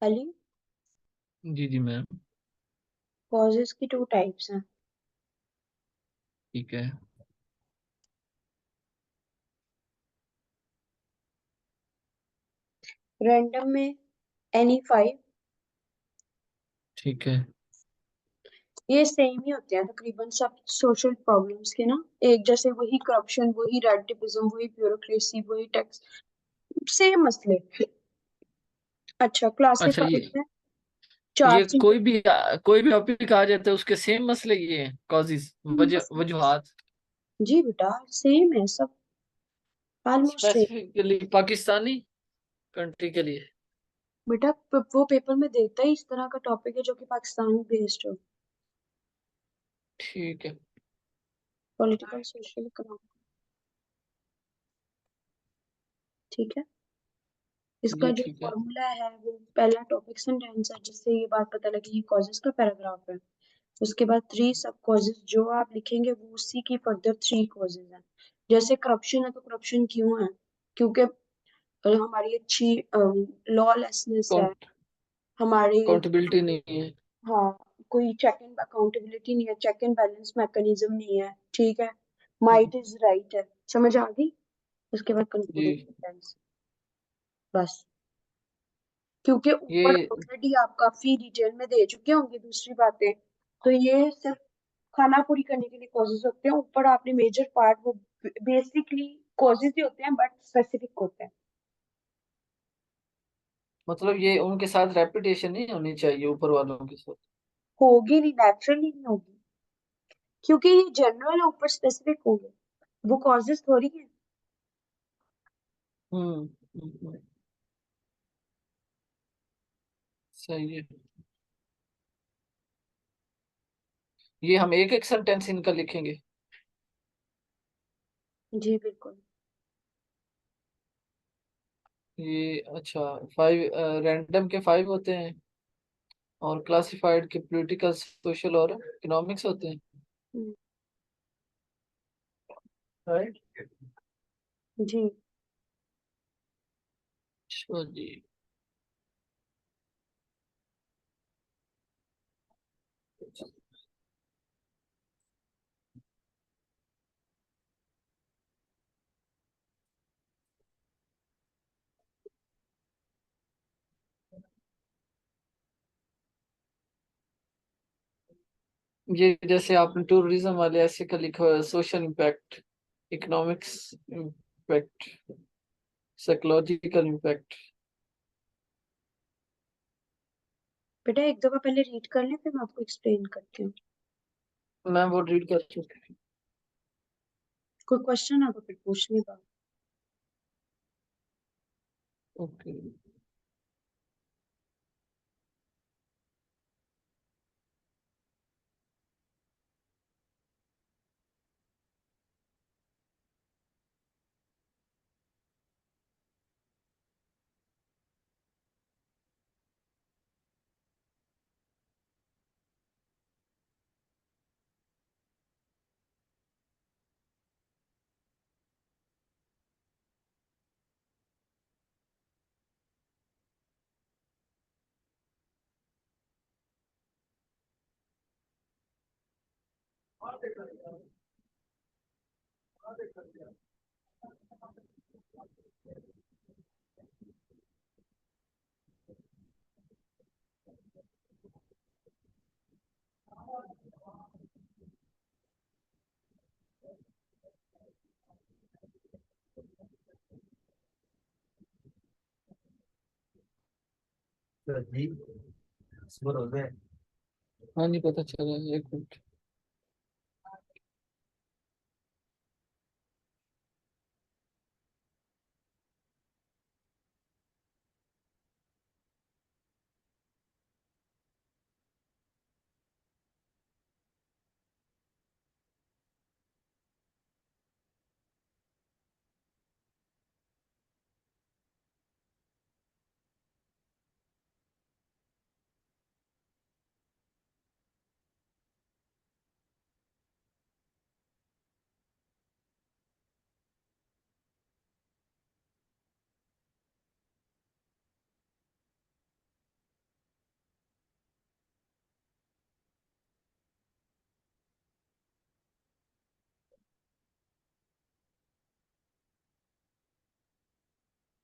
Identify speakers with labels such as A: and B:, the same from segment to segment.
A: अली,
B: जी जी ma'am.
A: Causes की two types हैं।
B: ठीक है।
A: रैंडम में एनी फाइव।
B: ठीक है।
A: ये सेम ही होते हैं तकरीबन सब सोशल प्रॉब्लम्स के ना। एक जैसे वही करप्शन, वही रेंटिज्म, वही ब्यूरोक्रेसी, वही टैक्स, सेम मसले। अच्छा,
B: अच्छा
A: क्लासिफाइड है चार
B: ये
A: चीजें।
B: कोई भी टॉपिक आ जाता है उसके सेम मसले ये हैं कॉजेज वजह वजूहात।
A: जी बेटा, सेम है सब, almost same.
B: Specifically Pakistani country के लिए।
A: बेटा वो पेपर में देता ही इस तरह का टॉपिक है जो कि पाकिस्तान में बेस्ड हो।
B: ठीक है।
A: Political, social, economic. ठीक है। इसका
B: जी
A: जो
B: ठीक है।
A: फॉर्मूला है वो पहला टॉपिक सेंटेंस है, जिससे ये बात पता लगी ये कॉजेज का पैराग्राफ है। उसके बाद थ्री सब कॉजेज जो आप लिखेंगे वो उसी की फर्दर थ्री कॉजेज हैं। जैसे करप्शन है तो करप्शन क्यों है? क्योंकि हमारी अच्छी लॉलेसनेस है, हमारे
B: अकाउंटेबिलिटी नहीं है।
A: हाँ, कोई चेक एंड अकाउंटेबिलिटी नहीं है, चेक एंड बैलेंस मैकेनिज्म नहीं है। ठीक है। माइट इज राइट है। समझ आ गई? उसके बाद कंक्लूडिंग
B: जी
A: सेंटेंस, बस। क्योंकि ऊपर
B: ये
A: ऑलरेडी आप काफी डिटेल में दे चुके होंगे दूसरी बातें, तो ये सिर्फ खाना पूरी करने के लिए कॉजेज होते हैं। ऊपर आपने मेजर पार्ट वो बेसिकली कॉजेज ही होते हैं बट स्पेसिफिक होते हैं।
B: मतलब ये उनके साथ रेपिटेशन नहीं होनी चाहिए ऊपर वालों के साथ।
A: होगी नहीं, नेचुरली नहीं होगी, क्योंकि ये जनरल है, ऊपर स्पेसिफिक होंगे। वो कॉजेज थोड़ी है।
B: हम्म सही है। ये हम एक एक सेंटेंस इनका लिखेंगे।
A: जी बिल्कुल।
B: ये अच्छा फाइव रैंडम के फाइव होते हैं और क्लासिफाइड के पॉलिटिकल सोशल और इकोनॉमिक्स होते हैं।
A: हम्म,
B: राइट।
A: जी।
B: अच्छा जी। ये जैसे आपने टूरिज्म वाले ऐसे का लिखा हुआ है social impact, economics impact, psychological impact.
A: बेटा एक दफा पहले रीड कर ले, फिर मैं आपको एक्सप्लेन करती हूँ।
B: मैं वो रीड कर चुका हूँ।
A: कोई क्वेश्चन है तो फिर पूछ लेगा।
B: ओके। हाँ नहीं पता चला, एक मिनट।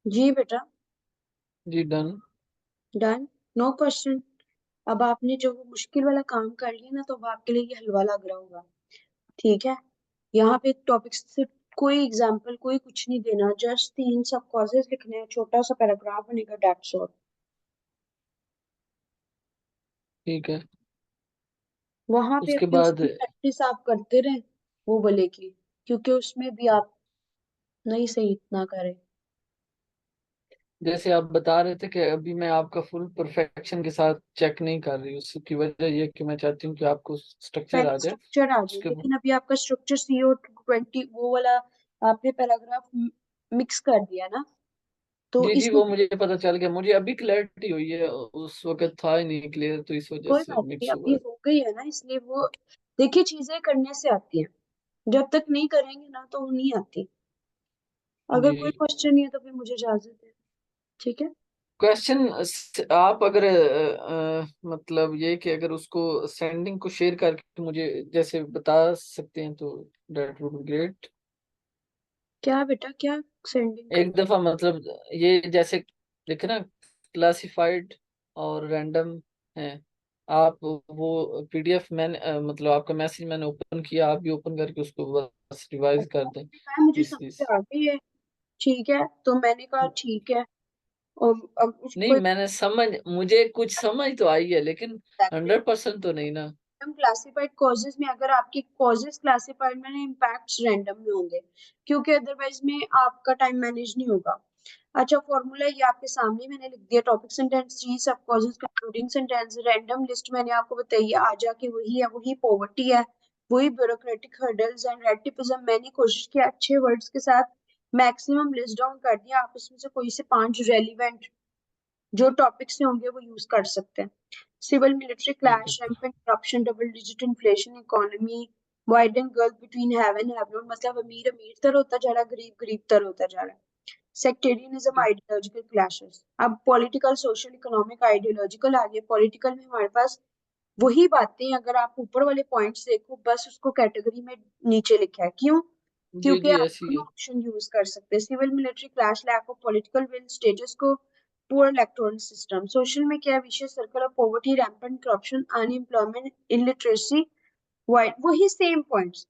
A: जी बेटा।
B: जी डन।
A: डन। No question. अब आपने जो वो मुश्किल वाला काम कर लिया ना, तो अब आपके लिए ये हलवा लग रहा होगा। ठीक है। यहाँ पे टॉपिक्स से कोई एग्जाम्पल कोई कुछ नहीं देना, जस्ट तीन सब कॉजेज लिखने हैं, छोटा सा पैराग्राफ बनेगा, डेट्स ऑल।
B: ठीक है।
A: वहां पे
B: उसके
A: अपनी
B: बाद
A: उसकी प्रैक्टिस आप करते रहें वो वाले की, क्योंकि उसमें भी आप नहीं सही इतना करें।
B: जैसे आप बता रहे थे कि अभी मैं आपका फुल परफेक्शन के साथ चेक नहीं कर रही, उसकी वजह ये कि मैं चाहती हूँ कि आपको स्ट्रक्चर आ
A: पहले
B: जाए।
A: स्ट्रक्चर आ जाए,
B: उसके
A: लेकिन अभी आपका स्ट्रक्चर CO20 वो वाला आपने पैराग्राफ मिक्स कर दिया ना, तो
B: जी जी,
A: इसमें
B: वो मुझे पता चल गया, मुझे अभी क्लैरिटी हुई है, उस वक्त था ही नहीं क्लियर, तो इस वजह
A: कोई
B: से
A: बात नहीं,
B: मिक्स
A: अभी
B: हुआ है।
A: हो गई है ना, इसलिए वो देखिए चीजें करने से आती हैं, जब तक नहीं करेंगे ना तो वो नहीं आती। अगर
B: जी।
A: कोई क्वेश्चन नहीं है तो फिर मुझे इजाजत है। ठीक है।
B: क्वेश्चन, आप अगर मतलब ये कि अगर उसको सेंडिंग को शेयर करके मुझे जैसे बता सकते हैं तो दैट वुड बी ग्रेट।
A: क्या बेटा, क्या सेंडिंग
B: एक
A: करना?
B: दफा मतलब ये जैसे देखे ना, क्लासिफाइड और रैंडम है। आप वो पीडीएफ मैंने मतलब आपका मैसेज मैंने ओपन किया, आप भी ओपन करके उसको बस रिवाइज कर दें
A: आपने कहा मुझे
B: प्लीज
A: समझ
B: प्लीज।
A: आ गई है। ठीक है, तो मैंने कहा ठीक है। और अब
B: नहीं,
A: उसको
B: मैंने समझ, मुझे कुछ समझ तो आई है लेकिन 100% तो नहीं ना।
A: हम क्लासिफाइड कॉजेज में, अगर आपके कॉजेज क्लासिफाइड में इम्पैक्ट्स रैंडम में होंगे, क्योंकि अदरवाइज में आपका टाइम मैनेज नहीं होगा। अच्छा, फॉर्मूला ये आपके सामने मैंने लिख दिया, टॉपिक सेंटेंस, थ्री सब causes concluding sentence, random list मैंने आपको बताई है, आ जाके वही है, वही पॉवर्टी है, वही ब्यूरोक्रेटिक हर्डल्स एंड रेटिपिज्म। मैंने कोशिश की अच्छे वर्ड्स के साथ मैक्सिमम लिस्ट डाउन कर दिया, आप इसमें से कोई से पांच रेलिवेंट जो टॉपिक से होंगे वो यूज कर सकते हैं। सिविल मिलिट्री
B: ठीक है।
A: Clash, rampant corruption, double digit inflation, economy widen gulf between have and have not, मतलब अमीर अमीर तर होता जा रहा है, गरीब गरीब तर होता जा रहा है। सेक्टेरियनिज्म,
B: ठीक।
A: Ideological clashes. अब पॉलिटिकल सोशल इकोनॉमिक आइडियोलॉजिकल आ गए। पॉलिटिकल में हमारे पास वही बातें, अगर आप ऊपर वाले पॉइंट्स देखो, बस उसको कैटेगरी में नीचे लिखा है, क्यों?
B: जी
A: क्योंकि
B: जी,
A: आप
B: ऐसी
A: दोनों
B: है।
A: ऑप्शन यूज कर सकते हैं। Civil military clash, lack of political will, status quo, poor electoral system. Social में क्या है? Vicious circle of poverty, rampant corruption, unemployment, illiteracy, white, वही सेम पॉइंट्स,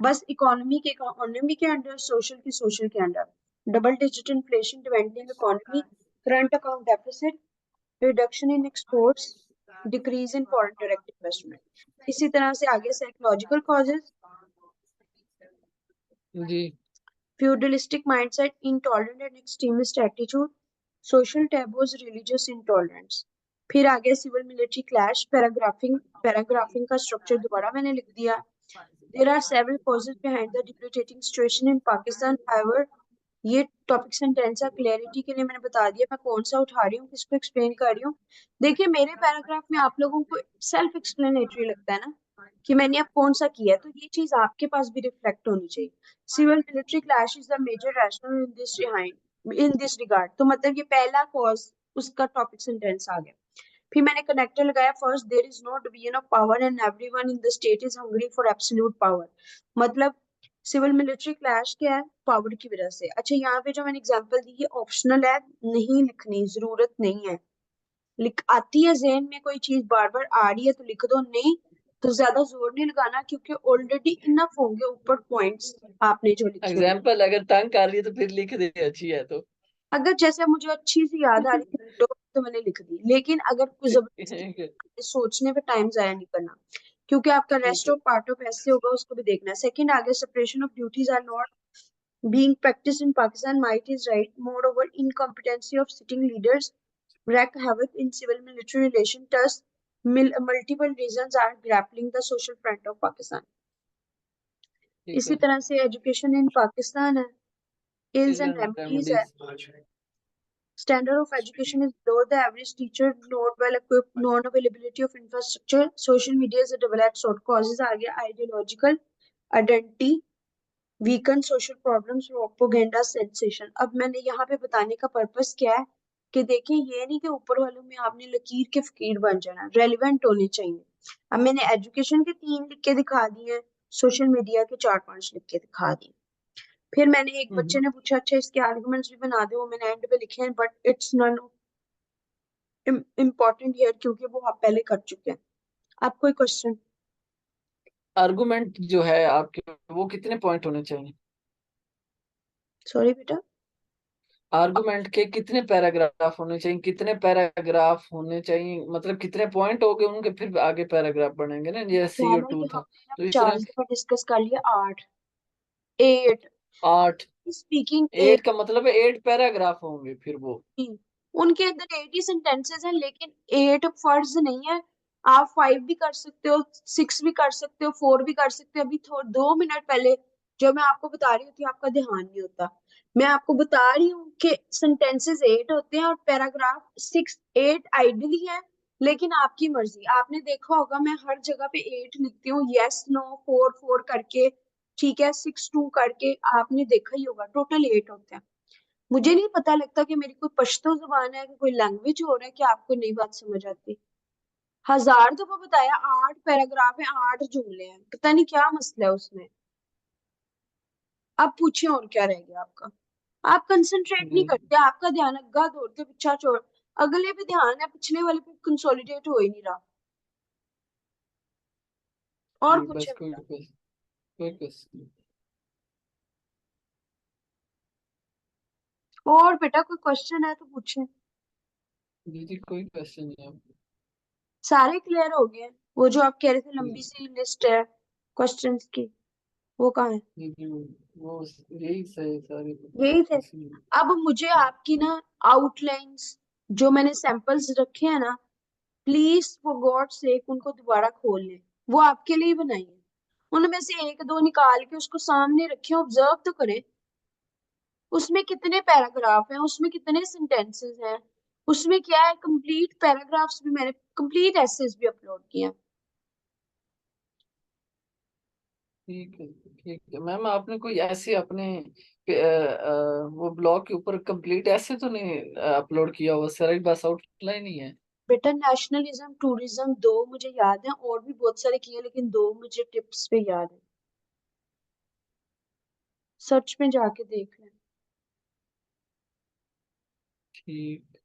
A: बस इकोनॉमी के इकोनॉमी के अंडर, सोशल की सोशल के under. Double digit inflation, depending economy, current account deficit, reduction in exports, decrease in foreign direct investment. इसी तरह से आगे साइकोलॉजिकल कॉजेज,
B: जी
A: feudalistic mindset, intolerant and extremist attitude, social taboos, religious intolerance। फिर आगे civil military clash, paragraphing, paragraphing का structure दोबारा मैंने लिख दिया। There are several causes behind the debilitating situation in Pakistan. However, ये टॉपिक सेंटेंस है, क्लैरिटी के लिए मैंने बता दिया मैं कौन सा उठा रही हूँ, किसको एक्सप्लेन कर रही हूँ। देखिए मेरे पैराग्राफ में आप लोगों को सेल्फ एक्सप्लेनेटरी लगता है ना, कि मैंने अब कौन सा किया है, तो ये चीज आपके पास भी रिफ्लेक्ट होनी चाहिए। Civil military clash is the major rational in this regard, तो मतलब ये पहला कॉज उसका टॉपिक सेंटेंस आ गया। फिर मैंने कनेक्टर लगाया, first there is no division of power and everyone in the state is hungry for absolute power. मतलब सिविल मिलिट्री क्लैश क्या है? पावर की वजह से। अच्छा, यहाँ पे जो मैंने एग्जांपल दी है ऑप्शनल है, नहीं लिखनी, जरूरत नहीं है। लिख आती है जहन में कोई चीज बार बार आ रही है तो लिख दो, नहीं तो ज्यादा जोर नहीं लगाना, क्योंकि ऑलरेडी इनफ होंगे ऊपर पॉइंट्स आपने जो लिखे हुए।
B: एग्जाम्पल अगर तंग कर रही है तो फिर लिख दे, अच्छी है तो।
A: अगर जैसे मुझे अच्छी सी याद आ रही थी तो मैंने लिख दी, लेकिन अगर कुछ जबरदस्ती
B: ठीक है।
A: सोचने पे टाइम जाया नहीं करना, क्योंकि आपका
B: ठीक
A: रेस्ट
B: है।
A: ऑफ पार्ट ऑफ ऐसे होगा, उसको भी देखना है। सेकंड आगे, separation of duties are not being practiced in Pakistan, might is right. Moreover, incompetency of sitting leaders wreak havoc in civil-military relations. Thus, multiple reasons are grappling the social front of Pakistan.
B: ठीक
A: इसी
B: है।
A: तरह से education in Pakistan है, ills and
B: and
A: remedies है।
B: Remedies.
A: Standard of education is below the average, teacher not well equipped, non-availability of infrastructure, social media is a double-edged sword. Causes आ गया, ideological identity, weaken, social problems, propaganda, sensation. अब मैंने यहाँ पे बताने का purpose क्या है, कि देखिए ये नहीं कि ऊपर वालों में आपने लकीर के फकीर बन जाना, रेलिवेंट होने चाहिए। अब मैंने एजुकेशन के तीन लिख के दिखा दिए हैं, सोशल मीडिया के चार पांच लिख के दिखा दिए। फिर मैंने एक बच्चे ने पूछा अच्छा इसके आर्गुमेंट्स भी बना दो, वो मैंने एंड पे लिखे हैं, but it's non important here क्योंकि वो आप पहले कर चुके हैं। आप कोई क्वेश्चन?
B: आर्गुमेंट जो है आपके, वो कितने पॉइंट होने चाहिए?
A: सॉरी बेटा।
B: आर्गुमेंट के कितने पैराग्राफ होने चाहिए, कितने पैराग्राफ होने चाहिए, मतलब कितने पॉइंट हो गए उनके, फिर आगे पैराग्राफ बनेंगे ना, जैसे सी और
A: कहना
B: टू
A: ये
B: था,
A: हमने ना
B: तो इस
A: 50
B: तरह।
A: दफा डिस्कस कर लिया, 8 8
B: 8?
A: स्पीकिंग
B: 8 का मतलब है 8 पैराग्राफ होंगे फिर वो।
A: उनके अंदर 80 सेंटेंसेस हैं, लेकिन 8 फर्ज नहीं है। आप 5 भी कर सकते हो, 6 भी कर सकते हो, 4 भी कर सकते हो। अभी थोड़ा 2 मिनट पहले जो मैं आपको बता रही थी आपका ध्यान नहीं होता। मैं आपको बता रही हूँ कि सेंटेंसेस 8 होते हैं और पैराग्राफ 6 8 आइडियली है, लेकिन आपकी मर्जी। आपने देखा होगा मैं हर जगह पे 8 लिखती हूँ, यस नो 4 4 करके, ठीक है, 6 2 करके। आपने देखा ही होगा टोटल 8 होते हैं। मुझे नहीं पता लगता कि मेरी कोई पश्तो जुबान है कि कोई लैंग्वेज हो रहा है कि आपको नहीं बात समझ आती। 1000 दफा बताया, 8 पैराग्राफ है, 8 जुमले हैं, पता नहीं क्या मसला है उसमें। अब पूछे और क्या रह गया आपका? आप कंसंट्रेट नहीं
B: जी
A: करते, आपका ध्यान अग्गा दौड़ते पीछा छोड़, अगले पे ध्यान है, पिछले वाले पे कंसोलिडेट हो ही नहीं रहा। और
B: जी,
A: पूछे
B: बस कोई
A: बेटा।
B: क्वेश्चन, कोई क्वेश्चन।
A: और बेटा कोई क्वेश्चन है तो पूछे।
B: जी जी, कोई क्वेश्चन नहीं आपको।
A: सारे क्लियर हो गए? वो जो आप कह रहे थे
B: जी
A: लंबी सी लिस्ट है क्वेश्चंस की, वो कहाँ है?
B: जी जी, वो यही सही सारी,
A: यही थे।
B: इसीलिए।
A: अब मुझे आपकी ना आउटलाइंस जो मैंने सैंपल्स रखे हैं ना, प्लीज फॉर गॉड सेक उनको दोबारा खोल लें। वो आपके लिए ही बनाई है। उनमें से एक दो निकाल के उसको सामने रखें, ऑब्जर्व तो करें। उसमें कितने पैराग्राफ हैं, उसमें कितने सेंटेंसेस हैं, उसमें क्या है। कंप्लीट पैराग्राफ्स भी मैंने, कंप्लीट एसेस भी अपलोड किए हैं।
B: ठीक है मैम, आपने कोई ऐसे अपने वो ब्लॉग के ऊपर कंप्लीट ऐसे तो नहीं अपलोड किया हुआ, सारी बस आउटलाइन ही है?
A: बेटा नेशनलिज्म टूरिज्म दो मुझे याद है, और भी बहुत सारे किए, लेकिन दो मुझे टिप्स पे याद है। सर्च में जाके देख लें।
B: ठीक।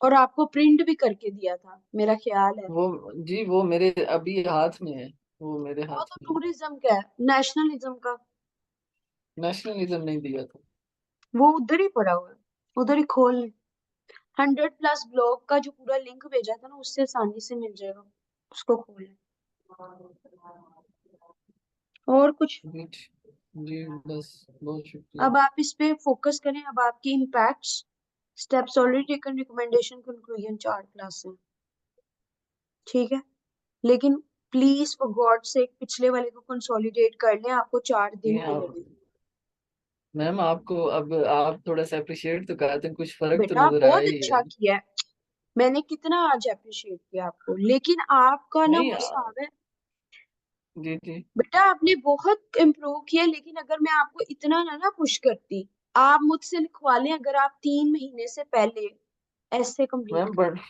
A: और आपको प्रिंट भी करके दिया था मेरा ख्याल है।
B: वो जी, वो मेरे अभी हाथ में है, वो मेरे
A: वो
B: हाथ
A: तो
B: में है।
A: टूरिज्म का है, नेशनलिज्म का
B: नेशनलिज्म नहीं दिया था।
A: वो उधर ही पड़ा हुआ है, उधर ही खोल ले। 100+ ब्लॉग का जो पूरा लिंक भेजा था ना, उससे आसानी से मिल जाएगा, उसको खोल ले। और कुछ?
B: जी जी, बस बहुत शुक्रिया।
A: अब आप इस पे फोकस करें। अब आपकी impacts, steps already taken, recommendation, conclusion, 4 class है, ठीक है। लेकिन प्लीज फॉर गॉड से पिछले वाले को कंसोलिडेट कर लें, आपको 4 दिन
B: जी
A: ही
B: हाँ
A: लगेंगे।
B: मैम, आपको अब आप थोड़ा सा अप्रिशिएट तो करते हैं, कुछ फर्क तो
A: बेटा
B: नजर आया
A: बहुत
B: ही
A: अच्छा
B: है।
A: किया है, मैंने कितना आज अप्रिशिएट किया आपको, लेकिन आपका ना
B: नहीं
A: वो हिसाब है।
B: जी जी।
A: बेटा आपने बहुत इम्प्रूव किया, लेकिन अगर मैं आपको इतना ना पुश करती, आप मुझसे लिखवा लें अगर आप 3 महीने से पहले ऐसे कंप्लीट
B: मैम
A: कर।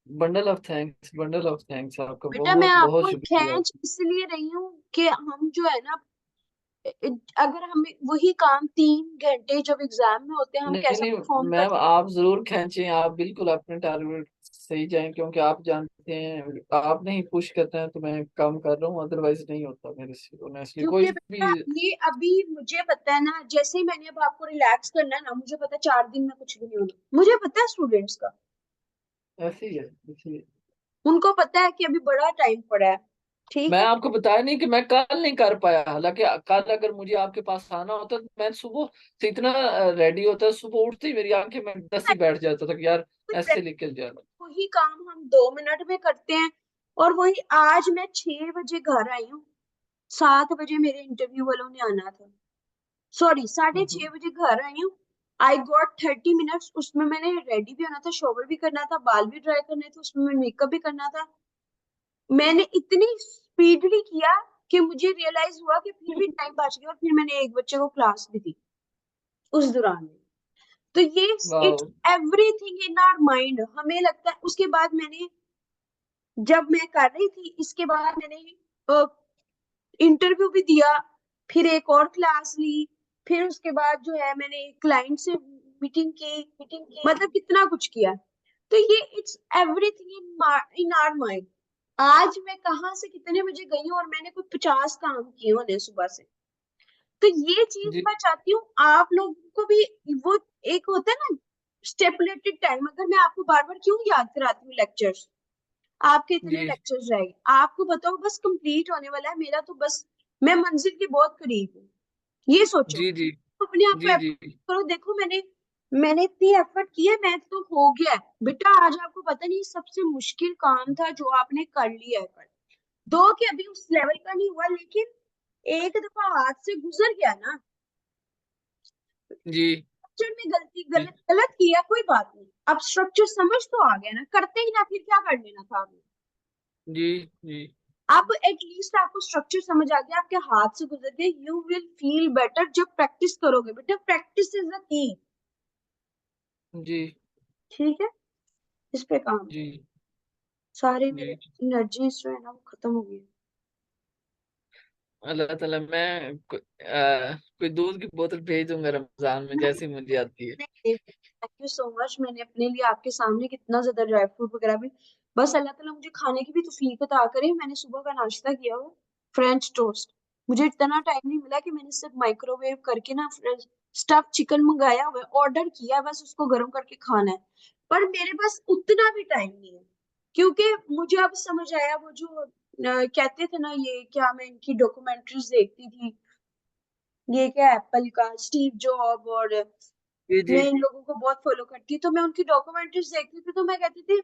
B: Bundle of thanks, bundle of thanks, आपका
A: बेटा मैं
B: बहुत बहुत
A: आपको
B: शुक्रिया।
A: खींच इसलिए रही हूँ कि हम जो है ना, अगर हम वही काम 3 घंटे जब एग्जाम में होते हैं, हम
B: नहीं
A: कैसा
B: नहीं
A: परफॉर्म
B: मैम,
A: करते हैं।
B: आप जरूर खींचें, आप बिल्कुल अपने टारगेट सही जाएं, क्योंकि आप जानते हैं आप नहीं पुश करते हैं तो मैं काम कर रहा हूँ, अदरवाइज नहीं होता मेरे से ऑनेस्टली कोई
A: क्योंकि
B: भी।
A: बेटा ये अभी मुझे पता है ना, जैसे ही मैंने अब आपको रिलैक्स करना है ना, मुझे पता है 4 दिन में कुछ भी नहीं होना, मुझे पता है स्टूडेंट्स का।
B: ऐसे ही है, इसीलिए।
A: उनको पता है कि अभी बड़ा टाइम पड़ा है, ठीक
B: मैं
A: है।
B: आपको बताया नहीं कि मैं कल नहीं कर पाया, हालांकि कल अगर मुझे आपके पास आना होता तो मैं सुबह से इतना रेडी होता, सुबह उठते ही मेरी आंखें में दस ही बैठ जाता था कि यार ऐसे निकल जाना।
A: वही काम हम 2 मिनट में करते हैं। और वही आज मैं 6 बजे घर आई हूँ, 7 बजे मेरे इंटरव्यू वालों ने आना था, सॉरी साढ़े
B: हम्म।
A: छह बजे घर आई हूँ। आई गॉट 30 मिनट्स, उसमें मैंने रेडी भी होना था, शॉवर भी करना था, बाल भी ड्राई करने थे, उसमें मेकअप भी करना था। मैंने इतनी स्पीडली किया कि मुझे रियलाइज हुआ कि फिर भी टाइम बच गया, और फिर मैंने एक बच्चे को क्लास भी दी उस दौरान में। तो ये इट्स
B: वाह।
A: एवरीथिंग इन आवर माइंड, हमें लगता है। उसके बाद मैंने, जब मैं कर रही थी, इसके बाद मैंने इंटरव्यू भी दिया, फिर एक और क्लास ली, फिर उसके बाद जो है मैंने एक क्लाइंट से मीटिंग की, मतलब कितना कुछ किया। तो ये it's everything in our mind. आज मैं कहाँ से कितने बजे गई हूँ और मैंने कुछ 50 काम किए होने सुबह से। तो ये चीज
B: जी
A: मैं चाहती हूँ आप लोगों को भी। वो एक होता है ना स्टेपुलेटेड टाइम, अगर मैं आपको बार बार क्यों याद कराती हूँ लेक्चर्स, आपके इतने
B: जी
A: लेक्चर्स रहेंगे, आपको बताओ बस कंप्लीट होने वाला है मेरा, तो बस मैं मंजिल के बहुत करीब हूँ। ये सोचो,
B: जी जी
A: अपने आप को
B: जी जी
A: एफर्ट करो। देखो मैंने इतनी एफर्ट की है, मैं तो हो गया है बेटा। आज आपको पता नहीं सबसे मुश्किल काम था जो आपने कर लिया है कर दो, कि अभी उस लेवल का नहीं हुआ, लेकिन एक दफा हाथ से गुजर गया ना।
B: जी
A: स्ट्रक्चर में गलती
B: जी
A: गलत गलत किया कोई बात नहीं, अब स्ट्रक्चर समझ तो आ गया ना, करते ही ना फिर क्या कर लेना था आपने।
B: जी जी
A: अब एटलीस्ट आपको स्ट्रक्चर समझ आ गया, आपके हाथ से गुजर गया, यू विल फील बेटर जब प्रैक्टिस करोगे बेटा। Practice is the key.
B: जी
A: ठीक है, इस पे काम करो।
B: जी
A: सारे मेरे
B: जी।
A: एनर्जीज जो है ना वो खत्म हो गई।
B: अल्लाह ताला, मैं कोई दूध की बोतल भेज दूंगा रमजान में
A: नहीं
B: जैसी मुझे आती है।
A: नहीं, थैंक यू सो मच। मैंने अपने लिए आपके सामने कितना ज्यादा ड्राई फ्रूट वगैरह भी, बस अल्लाह ताला मुझे खाने की भी तौफीक अता करे। मैंने सुबह का नाश्ता किया हुआ फ्रेंच टोस्ट। मुझे इतना टाइम नहीं मिला कि मैंने सिर्फ माइक्रोवेव करके ना स्टफ चिकन मंगाया हुआ है, ऑर्डर किया है, बस उसको गर्म करके खाना है। पर मेरे पास उतना भी टाइम नहीं है, क्योंकि मुझे अब समझ आया वो जो कहते थे ना, ये क्या, मैं इनकी डॉक्यूमेंट्रीज देखती थी, ये क्या एप्पल का स्टीव जॉब, और
B: जी जी
A: मैं इन लोगों को बहुत फॉलो करती, तो मैं उनकी डॉक्यूमेंट्रीज देखती थी, तो मैं कहती थी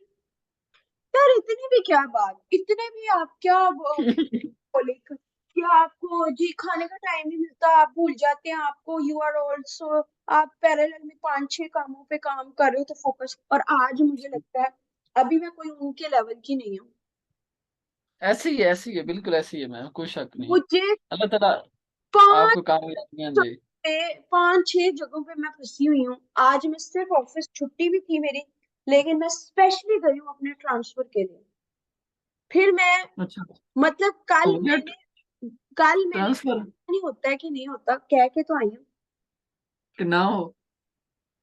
A: यार इतनी भी क्या बात, इतने भी आप क्या बोले कि आपको जी खाने का टाइम नहीं मिलता, आप भूल जाते हैं, आपको यू आर ऑल्सो, आप पैरेलल में 5-6 कामों पे काम कर रहे हो, तो फोकस। और आज मुझे लगता है अभी मैं कोई उनके लेवल की नहीं हूँ।
B: ऐसी ही है, बिल्कुल ऐसी है, मैं कोई शक नहीं।
A: मुझे
B: अल्लाह ताला
A: 5
B: आपको कामयाबियां दे।
A: पे 5-6 जगहों पे मैं फंसी हुई हूँ। आज मैं सिर्फ ऑफिस छुट्टी भी थी मेरी, लेकिन मैं स्पेशली गई हूँ अपने ट्रांसफर के लिए। फिर मैं,
B: अच्छा,
A: मतलब
B: हो गया
A: कल मैंने,
B: ट्रांसफर
A: नहीं होता है कि नहीं होता, कह के तो आई हूँ।
B: कि ना हो?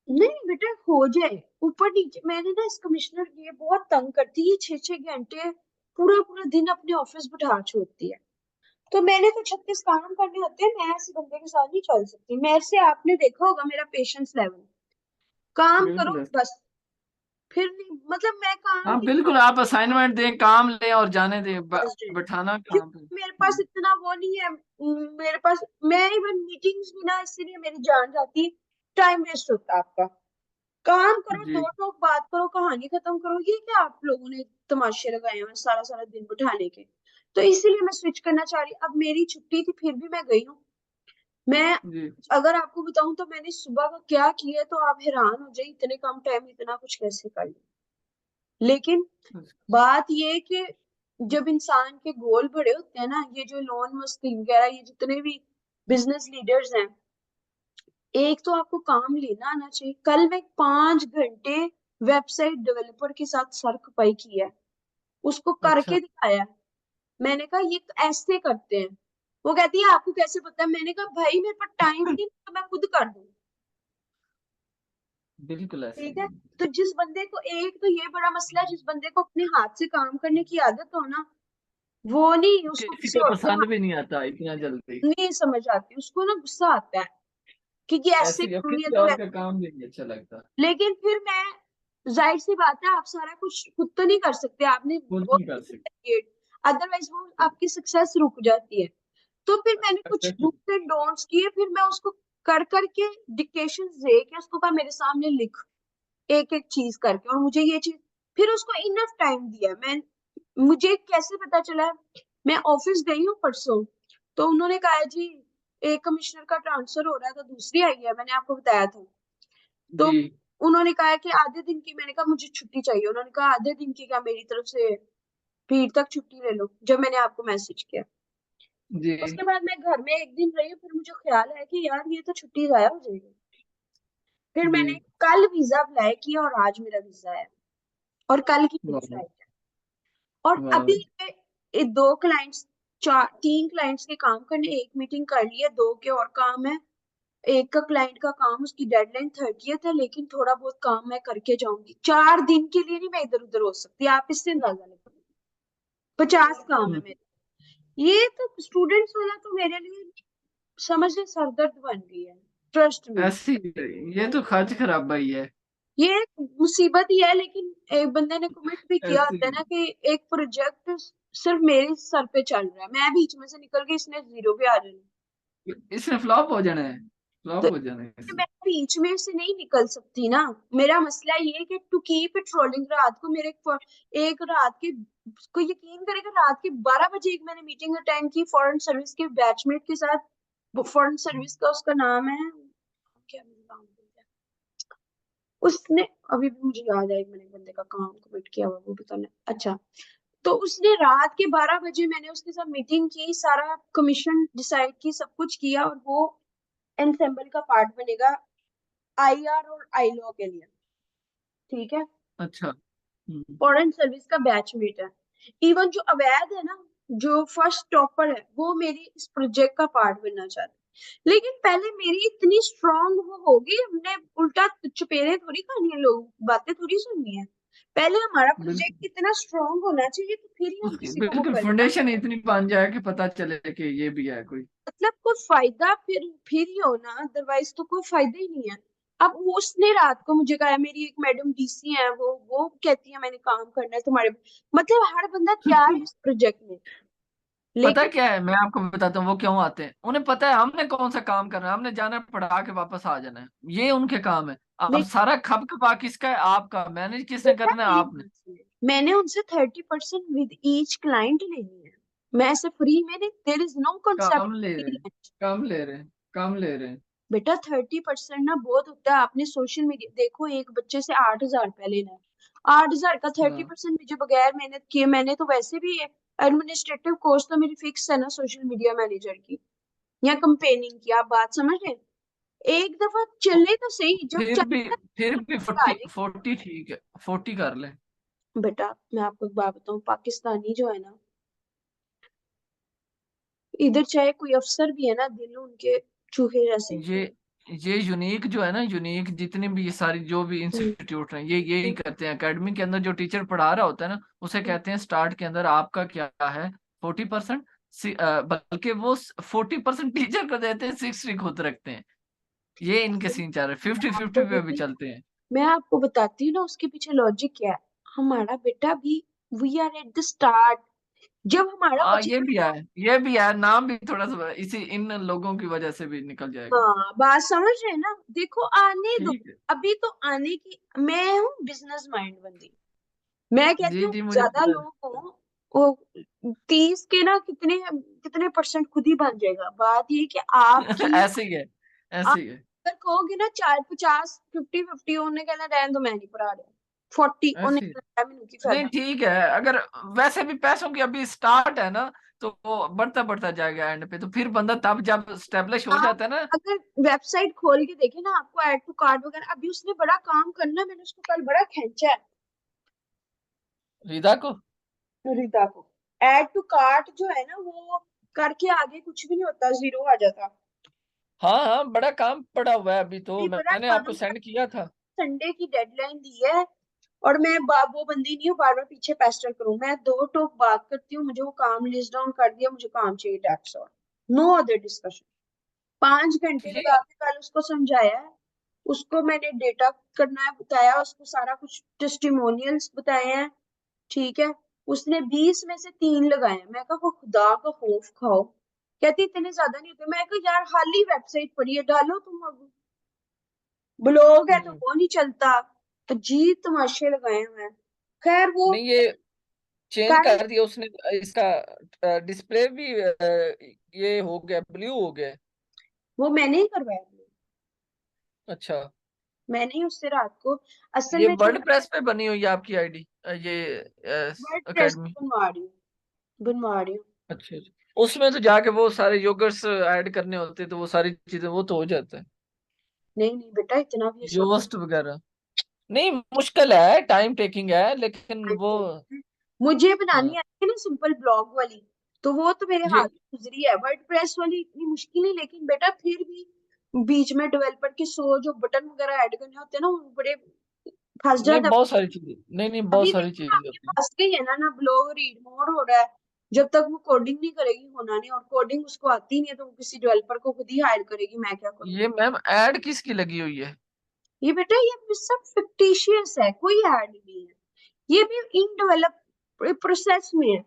A: नहीं बेटा हो जाए, ऊपर नीचे। मैंने ना इस कमिश्नर ये बहुत तंग करती है, 6-6 घंटे पूरा पूरा दिन अपने ऑफिस बिठा छोड़ती है। तो मैंने तो 36 काम करने होते हैं, मैं ऐसे बंदे के साथ नहीं चल सकती। मेरे से आपने देखा होगा मेरा पेशेंस लेवल, काम करो
B: बिल्कुल ऐसा।
A: बस। फिर नहीं, मतलब मैं काम
B: हाँ
A: की
B: बिल्कुल, आप असाइनमेंट दें, काम लें और जाने दें,
A: प्रेसिडेंट,
B: बैठाना कहाँ पे।
A: क्योंकि मेरे पास इतना वो नहीं है। मेरे पास, मैं इवन मीटिंग्स भी ना, इसीलिए मेरी जान जाती, टाइम वेस्ट होता है आपका। काम करो,
B: जी
A: दो टोक बात करो, कहानी खत्म करो। ये क्या आप लोगों ने तमाशे लगाए हुए हैं सारा सारा दिन बिठाने के। तो इसीलिए मैं स्विच करना चाह रही। अब मेरी छुट्टी थी फिर भी मैं गई हूँ। मैं
B: जी
A: अगर आपको बताऊं तो मैंने सुबह का क्या किया है, तो आप हैरान हो जाए इतने कम टाइम में इतना कुछ कैसे कर लिया। लेकिन बात ये है कि जब इंसान के गोल बड़े होते हैं ना, ये जो लोन मस्ती वगैरह, ये जितने भी बिजनेस लीडर्स हैं, एक तो आपको काम लेना आना चाहिए। कल मैं 5 घंटे वेबसाइट डेवलपर के साथ सर खपाई किया है, उसको
B: अच्छा।
A: करके दिखाया। मैंने कहा ये तो ऐसे करते हैं। वो कहती है आपको कैसे पता है? मैंने कहा भाई मेरे पास टाइम नहीं, तो मैं खुद कर दूं।
B: बिल्कुल ऐसे
A: ठीक
B: ही
A: है,
B: है।
A: तो जिस बंदे को, एक तो ये बड़ा मसला है, जिस बंदे को अपने हाथ से काम करने की आदत हो ना, वो नहीं, उसको
B: किसी
A: किसी
B: को
A: और के हाथ
B: पसंद भी नहीं आता इतना जल्दी।
A: नहीं समझ आती, उसको ना गुस्सा आता है कि ये ऐसे
B: ऐसे ही, अब
A: क्यों नहीं है
B: किसी
A: तो
B: और का
A: वैसे।
B: काम भी नहीं अच्छा लगता।
A: लेकिन फिर मैं, जाहिर सी बात है आप सारा कुछ खुद तो नहीं कर सकते, आपने
B: खुद
A: वो,
B: नहीं कर सकते।
A: अदरवाइज वो आपकी सक्सेस रुक जाती है। तो फिर मैंने कुछ
B: अच्छा,
A: डूज एंड डोंट्स किए, फिर मैं उसको कर करके डिक्टेशन दे के उसको कहा मेरे सामने लिख, एक एक चीज करके, और मुझे ये चीज, फिर उसको इनफ टाइम दिया। मैं, मुझे कैसे पता चला, मैं ऑफिस गई हूँ परसों, तो उन्होंने कहा जी एक कमिश्नर का ट्रांसफर हो रहा है, तो दूसरी आई है, मैंने आपको बताया था। तो
B: जी
A: उन्होंने कहा कि आधे दिन की, मैंने कहा मुझे छुट्टी चाहिए, उन्होंने कहा आधे दिन की क्या, मेरी तरफ से भीड़ तक छुट्टी ले लो, जब मैंने आपको मैसेज किया।
B: जी
A: उसके बाद मैं घर में एक दिन रही हूँ, फिर मुझे ख्याल आया कि यार ये तो छुट्टी जाया हो जाएगी। फिर
B: जी।
A: मैंने कल वीजा अप्लाई किया और आज मेरा वीजा आया, और कल की मेरी
B: वाह
A: फ्लाइट है। और
B: वाह।
A: अभी ये 2 क्लाइंट्स, 3 क्लाइंट्स के काम करने, एक मीटिंग कर ली है, 2 के और काम है। एक का क्लाइंट का काम, उसकी डेडलाइन 30th है, लेकिन थोड़ा बहुत काम मैं करके जाऊंगी, 4 दिन के लिए नहीं मैं इधर उधर हो सकती, आप इससे अंदाजा लगाओ। 50 काम है
B: हम्म,
A: मेरे। ये तो स्टूडेंट्स वाला तो मेरे लिए समझ ले सरदर्द बन गई है, ट्रस्ट मी।
B: ऐसी ये तो खर्च खराबाई है।
A: ये एक मुसीबत ही है, लेकिन एक बंदे ने कमिट भी किया
B: ऐसी
A: होता है ना कि एक प्रोजेक्ट सिर्फ मेरे सर पे चल रहा है, मैं बीच में से निकल के इसने जीरो पे आ जाना।
B: इसने फ्लॉप हो जाना है,
A: तो
B: फ्लॉप हो जाना है इसने।
A: मैं बीच में से नहीं निकल सकती ना। मेरा मसला ये है कि टू कीप इट रोलिंग, रात को मेरे एक रात के, को यकीन करेगा, रात के 12 बजे एक मैंने मीटिंग अटेंड की फॉरेन सर्विस के बैचमेट के साथ। फॉरेन सर्विस का उसका नाम है क्या, मुझे नाम भूल गया। उसने, अभी भी मुझे याद है, एक मैंने बंदे का काम कमिट किया हुआ, वो भी करना अच्छा। तो उसने रात के 12 बजे मैंने उसके साथ मीटिंग की, सारा कमीशन डिसाइड की, सब कुछ किया, और वो एनसेम्बल का पार्ट बनेगा आईआर और आईलॉ के लिए। ठीक है।
B: अच्छा। हम्म।
A: फॉरेन सर्विस का बैचमेट है। इवन जो अवैध है ना, जो फर्स्ट टॉपर है, वो मेरी इस प्रोजेक्ट का पार्ट बनना चाहता है। लेकिन पहले मेरी इतनी स्ट्रांग वो होगी, हमने उल्टा चुपेरे थोड़ी खानी है, लोग बातें थोड़ी सुननी है। पहले हमारा
B: बिल्कुल,
A: प्रोजेक्ट इतना स्ट्रांग होना चाहिए, तो फिर ही हम
B: उसकी
A: किसी को वो
B: बिल्कुल
A: करें।
B: फाउंडेशन इतनी बन जाए कि पता चले कि ये भी है कोई।
A: मतलब कोई फायदा फिर ही हो ना, अदरवाइज तो कोई फायदा ही नहीं है। अब वो उसने रात को मुझे कहा, मेरी एक मैडम डीसी है, वो कहती है मैंने काम करना है तुम्हारे, मतलब हर बंदा तैयार है इस प्रोजेक्ट में,
B: पता
A: लेकिन
B: क्या है, मैं आपको बताता हूँ वो क्यों आते हैं। उन्हें पता है हमने कौन सा काम करना है, हमने जाना है पढ़ा के वापस आ जाना है, ये उनके काम है। अब
A: लेकिन
B: सारा खप खपा किसका है? आपका। मैनेज किसने
A: बेटा
B: करना है?
A: मेरी
B: आपने।
A: बात सुनो, मैंने उनसे 30% विद ईच क्लाइंट लेनी है। मैं ऐसे फ्री में नहीं, there is no
B: come
A: concept
B: ले रहे हैं,
A: फ्री।
B: कम ले रहे हैं, कम ले रहे हैं।
A: बेटा 30% ना बहुत होता है, आपने सोशल मीडिया देखो, एक बच्चे से 8,000 रुपया लेना है। 8,000 का थर्टी
B: हाँ।
A: परसेंट मुझे बगैर मेहनत किए, मैंने तो वैसे भी एडमिनिस्ट्रेटिव कोर्स तो मेरी फिक्स है ना सोशल मीडिया मैनेजर की, या कंपेनिंग की, आप बात समझ रहे हैं? एक दफा चले तो सही, जब
B: फिर भी
A: चले
B: फिर भी
A: आ
B: 40
A: जाएगी।
B: 40 ठीक है, 40 कर ले।
A: बेटा मैं आपको एक बात बताऊं, पाकिस्तानी जो है ना, इधर चाहे कोई अफसर भी है ना, दिल उनके चूहे जैसे
B: ये ये यूनिक जो है ना, यूनिक जितने भी ये सारी जो भी
A: हैं।
B: इंस्टीट्यूट हैं, ये यही करते हैं। एकेडमी के अंदर जो टीचर पढ़ा रहा होता है ना, उसे कहते हैं स्टार्ट के अंदर आपका क्या है, 40%। बल्कि वो 40% टीचर को देते हैं, 60 खुद रखते हैं। ये इनके सीन चल रहे,
A: मैं
B: 50-50
A: आपको
B: पे भी
A: बोली,
B: चलते हैं।
A: मैं आपको बताती हूँ ना उसके पीछे लॉजिक क्या है। हमारा बेटा भी, we are at the start, जब हमारा
B: हाँ, ये
A: बचपन,
B: भी है, ये भी है। नाम भी थोड़ा सा इसी इन लोगों की वजह से भी निकल जाएगा।
A: हाँ बात समझ रहे हैं ना, देखो आने दो,
B: ठीक है।
A: अभी तो आने की, मैं हूँ बिजनेस माइंड बंदी, मैं कहती
B: जी
A: हूँ
B: जी, मुझे
A: ज्यादा
B: पता है।
A: लोग हों, वो 30 के ना कितने कितने परसेंट खुद ही बन जाएगा। बात ये कि आपकी,
B: ऐसे ही है,
A: आप
B: ऐसे ही है,
A: अगर कहोगे ना 450 50-50, उन्हें कहना रहने दो मैं नहीं पढ़ा रहा, 40 उन्हें
B: ऐसे ही है।
A: कहना मैंने की
B: नहीं
A: फायदा।
B: ठीक है, अगर वैसे भी पैसों की अभी स्टार्ट है ना, तो वो बढ़ता बढ़ता जाएगा एंड पे। तो फिर बंदा तब जब स्टेब्लिश हो
A: आप
B: जाता है ना।
A: अगर वेबसाइट खोल के देखे ना, आपको ऐड टू कार्ट वगैरह, अभी उसने बड़ा काम करना है, मैंने उसको कल बड़ा खींचा है,
B: रिदा को।
A: रिदा को। ऐड टू कार्ट जो है ना, वो करके आगे कुछ भी नहीं होता, जीरो आ जाता।
B: हाँ हाँ, बड़ा काम पड़ा हुआ है अभी तो,
A: ये बड़ा
B: मैंने आपको
A: काम कर,
B: सेंड किया था।
A: संडे की डेडलाइन दी है, और मैं वो बंदी नहीं हूँ बार बार पीछे पेस्टर करूँ, मैं दो टोक बात करती हूँ, मुझे वो काम लिस्ट डाउन कर दिया, मुझे काम चाहिए, टैक्स और नो अदर डिस्कशन। 5 घंटे लगा
B: ठीक।
A: के कल उसको समझाया है, उसको मैंने डेटा करना है बताया, उसको सारा कुछ टेस्टिमोनियल्स बताए हैं। ठीक है। उसने 20 में से 3 लगाए हैं, मैं कहा को खुदा का खौफ खाओ, कहती इतने ज्यादा नहीं होते, मैं कहा यार हाली वेबसाइट पड़ी है, डालो तुम, अब ब्लॉग है तो
B: हम्म।
A: वो नहीं चलता, अजीब तमाशे लगाए हुए हैं। खैर वो
B: नहीं, ये चेंज
A: कल,
B: कर दिया उसने। इसका डिस्प्ले भी ये हो गया, ब्लू हो गया है।
A: वो मैंने ही करवाया,
B: अच्छा।
A: मैंने ही उससे रात को, असल
B: ये
A: में जो
B: वर्ड प्रेस पे बनी हुई है आपकी आईडी, ये
A: वर्डप्रेस
B: एकेडमी।
A: बनवा रही हूँ, बनवा रही हूँ।
B: अच्छा अच्छा। उसमें तो जाके वो सारे योगर्ट्स ऐड करने होते हैं, तो वो सारी चीजें वो तो हो जाता है।
A: नहीं नहीं बेटा, इतना भी आसान
B: योस्ट वगैरह नहीं, मुश्किल है, टाइम टेकिंग है, लेकिन वो।
A: नहीं है। मुझे
B: हाँ।
A: बनानी आती है ना सिंपल ब्लॉग वाली, तो वो तो मेरे
B: ये
A: हाथ में गुजरी है, वर्डप्रेस वाली इतनी मुश्किल है, लेकिन बेटा फिर भी बीच में डेवलपर के 100 जो बटन वगैरह ऐड करने होते हैं ना, वो बड़े फंस
B: नहीं
A: जाता है।
B: बहुत सारी चीजें, नहीं नहीं बहुत
A: अभी
B: सारी
A: देखो
B: चीजें
A: आपके
B: होती हैं।
A: पास के ही है ना, ब्लॉग रीड मोड हो रहा है। जब तक वो कोडिंग नहीं करेगी होना नहीं, और कोडिंग उसको आती नहीं है तो वो किसी डेवलपर को खुद ही हायर करेगी, मैं क्या करूँ।
B: ये मैम ऐड किसकी लगी हुई है?
A: ये बेटा ये सब फिक्टिशियस है, कोई ऐड नहीं है। ये भी इन डेवलप प्रोसेस में है।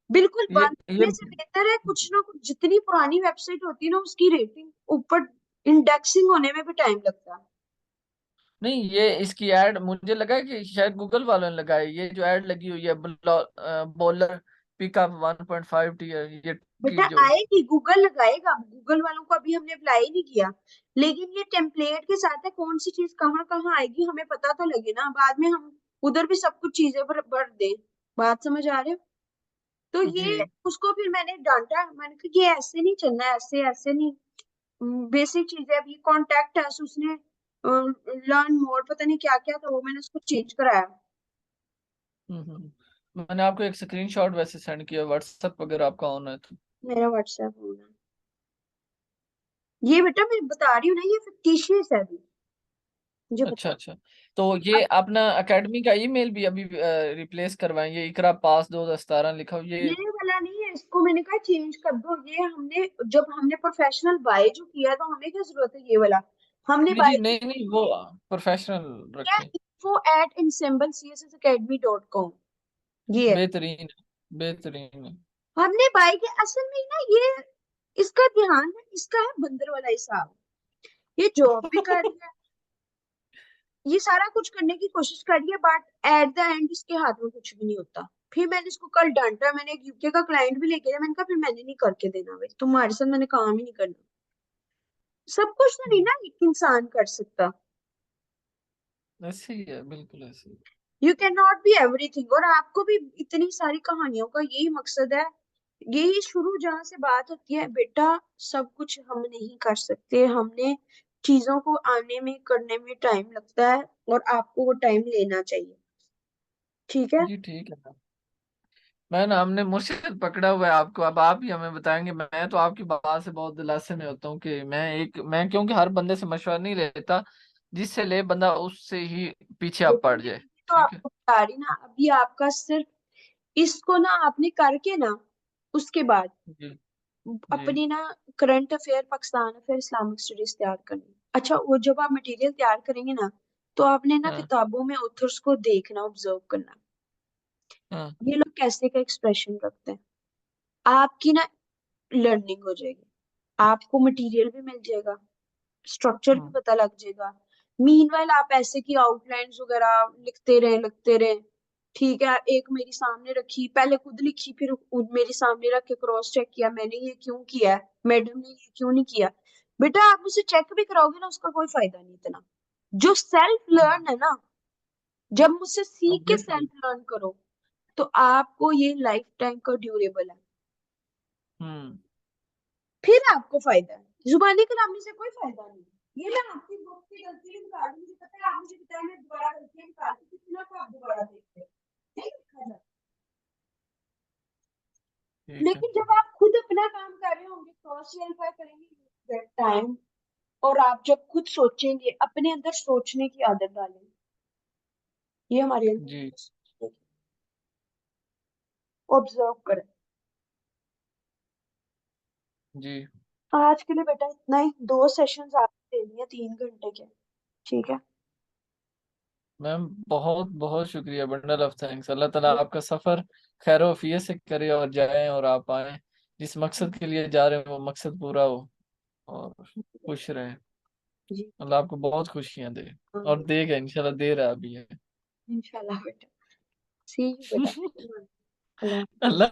A: बिल्कुल
B: ये
A: बंद
B: ये
A: करने से बेहतर है कुछ ना कुछ, जितनी पुरानी वेबसाइट होती है ना उसकी रेटिंग ऊपर, इंडेक्सिंग होने में भी टाइम लगता है।
B: नहीं, ये इसकी ऐड मुझे लगा कि शायद गूगल वालों ने लगाई, ये जो ऐड लगी हुई है बॉलर पिकअप 1.5 टीयर ये की
A: बेटा
B: जो।
A: आएगी, गूगल लगाएगा, गूगल वालों को अभी हमने अप्लाई नहीं किया। लेकिन ये टेम्पलेट के साथ है, कौन सी चीज कहाँ कहाँ आएगी हमें पता तो लगे ना, बाद में हम उधर भी सब कुछ चीजें भर दें। बात समझ आ रहे हो। तो ये
B: जी
A: उसको फिर मैंने डांटा, मैंने कहा ये ऐसे नहीं चलना है, ऐसे ऐसे नहीं। बेसिक चीजें, अभी कॉन्टेक्ट है उसने लर्न मोर पता नहीं क्या क्या था, वो मैंने उसको चेंज कराया।
B: मैंने आपको एक स्क्रीनशॉट वैसे सेंड किया व्हाट्सएप अगर आपका ऑन है तो।
A: मेरा व्हाट्सएप होना, ये बेटा मैं बता रही हूँ ना, ये फिक्टिशियस है अभी, मुझे
B: अच्छा
A: पता।
B: अच्छा, तो ये अपना एकेडमी का ईमेल भी अभी रिप्लेस करवाएंगे, इकरा पास 2017 लिखा हो ये।
A: ये वाला नहीं है, इसको मैंने कहा चेंज कर दो। ये हमने जब हमने प्रोफेशनल बाय जो किया तो हमें क्या जरूरत है ये वाला। हमने
B: जी जी,
A: बाय
B: नहीं नहीं वो प्रोफेशनल
A: किया
B: रखें।
A: info@ensemblecssacademy.com, ये है।
B: बेहतरीन बेहतरीन है।
A: हमने बाय किया असल में ना, ये इसका ध्यान है, इसका है बंदर वाला हिसाब। ये जॉब भी कर रही है, ये सारा कुछ करने की कोशिश कर रही है, बट एट द एंड इसके हाथ में कुछ भी नहीं होता। फिर मैंने इसको कल डांटा, मैंने एक यूके का क्लाइंट भी लेके गया, मैंने कहा फिर मैंने नहीं करके देना भाई, तुम्हारे साथ मैंने काम ही नहीं करना। सब कुछ तो नहीं
B: हम्म,
A: ना एक इंसान कर सकता।
B: ऐसे ही है, बिल्कुल ऐसे ही।
A: You can not be everything. और आपको भी इतनी सारी कहानियों का यही मकसद है, यही शुरू जहां से बात होती है बेटा, सब कुछ हम नहीं कर सकते, हमने चीजों को आने में करने में टाइम लगता है, और आपको वो टाइम लेना चाहिए। ठीक है।
B: जी ठीक है। मैं ना हमने मुर्शिद पकड़ा हुआ है आपको, अब आप ही हमें बताएंगे। मैं तो आपकी बात से बहुत दिलासे में होता हूँ कि मैं क्योंकि हर बंदे से मशवरा नहीं लेता, जिससे ले बंदा उससे ही पीछे आप
A: बेटा
B: पड़
A: मैं
B: जाए।
A: ये तो
B: ठीक है।
A: आपको बता रही ना, अभी आपका सिर्फ इसको ना आपने करके ना, उसके बाद
B: जी जी
A: अपनी ना current affair, Pakistan affair, Islamic studies तैयार करनी। अच्छा वो जब आप मटेरियल तैयार करेंगे ना, तो आपने ना
B: हाँ
A: किताबों में ऑथर्स को देखना, ऑब्जर्व करना,
B: हाँ
A: ये लोग कैसे का एक्सप्रेशन रखते हैं। आपकी ना लर्निंग हो जाएगी, आपको मटेरियल भी मिल जाएगा, स्ट्रक्चर भी
B: हाँ
A: पता लग जाएगा। मीनवाइल आप ऐसे की आउटलाइंस वगैरह लिखते रहे। ठीक है, एक मेरी सामने रखी, पहले खुद लिखी, फिर मेरे सामने रख के क्रॉस चेक किया, मैंने ये क्यों किया है, मैडम ने ये क्यों नहीं किया। बेटा आप मुझसे चेक भी कराओगे ना, उसका कोई फायदा नहीं इतना। जो सेल्फ लर्न है ना, जब मुझसे सीख के
B: ऑब्वियसली।
A: सेल्फ लर्न करो, तो आपको ये लाइफ टाइम का ड्यूरेबल है।
B: हम्म।
A: फिर आपको फायदा है, जुबानी कलामी से कोई फायदा नहीं। ये मैं आपकी बुक की गलती भी निकाल दूं, मुझे पता है आप मुझे बताएं, मैं दोबारा गलतियां निकालती थी, कितना को आप दोबारा देखते हैं, नहीं देखा जाता।
B: ठीक है।
A: लेकिन जब आप खुद अपना काम कर रहे होंगे, क्रॉस वेरीफाई करेंगे टाइम, और आप जब खुद सोचेंगे, अपने अंदर सोचने की आदत डालें, ये हमारे
B: जी
A: अंदर ऑब्जर्व करें।
B: जी
A: आज के लिए बेटा इतना ही, 2 सेशंस आपने दे दिए 3 घंटे के। ठीक है।
B: मैम, बहुत बहुत शुक्रिया, बंडल ऑफ थैंक्स। अल्लाह ताला आपका सफर खैर वफियत से करे और जाएं और आप आए, जिस मकसद के लिए जा रहे हैं वो मकसद पूरा हो और खुश रहें।
A: जी।
B: अल्लाह आपको बहुत खुशियां दे और देगा, इंशाल्लाह दे रहा भी है।
A: इंशाल्लाह बेटा। सी यू बेटा। अल्लाह हाफिज़।
B: अल्लाह